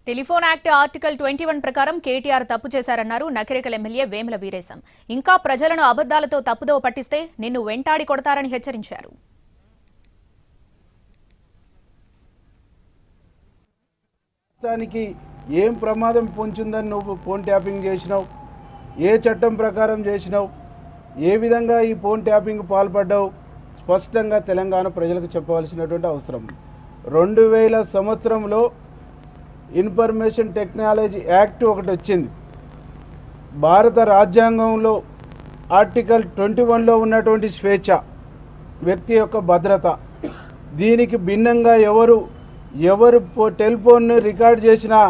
Telephone act article 21 ప్రకారం కేటీఆర్ తప్పు చేశారన్నారు నకిరేకల్ ఎమ్మెల్యే వేముల వీరేశం. ఇంకా ప్రజలను అబద్దాలతో తప్పుదోవ పట్టిస్తే నిన్ను వెంటాడి కొడతారని హెచ్చరించారు. ఏం ప్రమాదం పొంచిందని నువ్వు ఫోన్ ట్యాపింగ్ చేసినావు, ఏ చట్టం ప్రకారం చేసినావు, ఏ విధంగా ఈ ఫోన్ ట్యాపింగ్ పాల్పడ్డావు స్పష్టంగా తెలంగాణ ప్రజలకు చెప్పవలసినటువంటి అవసరం. 2000 సంవత్సరంలో ఇన్ఫర్మేషన్ టెక్నాలజీ యాక్ట్ ఒకటి వచ్చింది. భారత రాజ్యాంగంలో ఆర్టికల్ 21లో ఉన్నటువంటి స్వేచ్ఛ, వ్యక్తి యొక్క భద్రత, దీనికి భిన్నంగా ఎవరు టెలిఫోన్ను రికార్డ్ చేసినా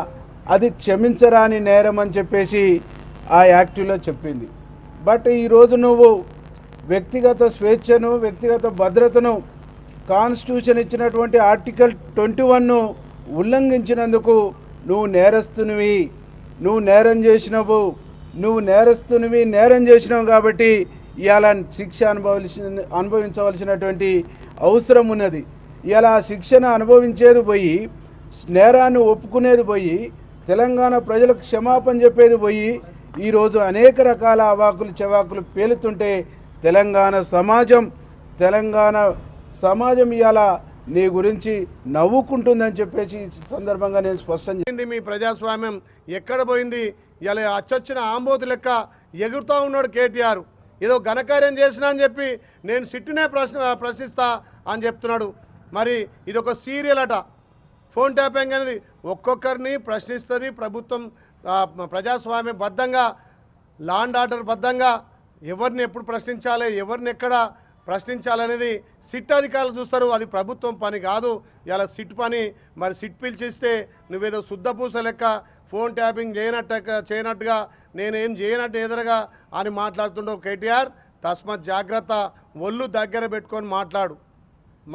అది క్షమించరాని నేరం అని చెప్పేసి ఆ యాక్టులో చెప్పింది. బట్ ఈరోజు నువ్వు వ్యక్తిగత స్వేచ్ఛను, వ్యక్తిగత భద్రతను కాన్స్టిట్యూషన్ ఇచ్చినటువంటి ఆర్టికల్ 21ను ఉల్లంఘించినందుకు నువ్వు నేరస్తునివి, నువ్వు నేరం చేసినావు కాబట్టి ఇవాళ శిక్ష అనుభవించవలసినటువంటి అవసరం ఉన్నది. ఇలా శిక్షను అనుభవించేది పోయి, నేరాన్ని ఒప్పుకునేది పోయి, తెలంగాణ ప్రజలకు క్షమాపణ చెప్పేది పోయి ఈరోజు అనేక రకాల అవాకులు చెవాకులు పేలుతుంటే తెలంగాణ సమాజం ఇవాళ నీ గురించి నవ్వుకుంటుందని చెప్పేసి సందర్భంగా నేను స్పష్టం చేసింది. మీ ప్రజాస్వామ్యం ఎక్కడ పోయింది? ఇలా అచ్చొచ్చిన ఆంబోతు లెక్క ఎగురుతూ ఉన్నాడు కేటీఆర్. ఏదో ఘనకార్యం చేసినా అని చెప్పి నేను సిట్టునే ప్రశ్నిస్తా అని చెప్తున్నాడు. మరి ఇది ఒక సీరియల్ అట. ఫోన్ ట్యాపింగ్ అనేది ఒక్కొక్కరిని ప్రశ్నిస్తుంది ప్రభుత్వం. ప్రజాస్వామ్య బద్ధంగా, లా అండ్ ఆర్డర్ బద్ధంగా ఎవరిని ఎప్పుడు ప్రశ్నించాలి, ఎవరిని ఎక్కడ ప్రశ్నించాలనేది సిట్ అధికారులు చూస్తారు. అది ప్రభుత్వం పని కాదు. ఇలా సిట్ పని. మరి సిట్ పిలిచిస్తే నువ్వేదో శుద్ధపూస లెక్క ఫోన్ ట్యాపింగ్ చేయనట్టుగా నేనేం చేయనట్టు ఎదురుగా అని మాట్లాడుతుండవు కేటీఆర్. తస్మత్ జాగ్రత్త, ఒళ్ళు దగ్గర పెట్టుకొని మాట్లాడు.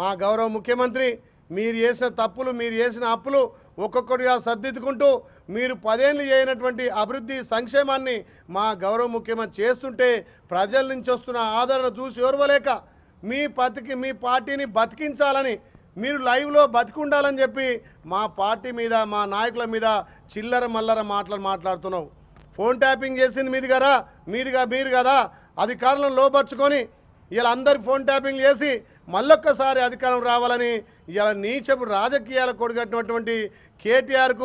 మా గౌరవ ముఖ్యమంత్రి మీరు చేసిన తప్పులు, మీరు చేసిన అప్పులు ఒక్కొక్కటిగా సర్దిద్దుకుంటూ మీరు 10 ఏళ్ళు చేయనటువంటి అభివృద్ధి సంక్షేమాన్ని మా గౌరవ ముఖ్యమంత్రి చేస్తుంటే ప్రజల నుంచి వస్తున్న ఆదరణ చూసి ఓర్వలేక మీ పార్టీని బతికించాలని, మీరు లైవ్లో బతికుండాలని చెప్పి మా పార్టీ మీద, మా నాయకుల మీద చిల్లర మల్లర మాట్లాడుతున్నావు. ఫోన్ ట్యాపింగ్ చేసింది మీరు కదా. అధికారులను లోపరుచుకొని ఇలా అందరు ఫోన్ ట్యాపింగ్ చేసి మళ్ళొక్కసారి అధికారం రావాలని ఇలా నీచపు రాజకీయాల కొడుగట్టినటువంటి కేటీఆర్కు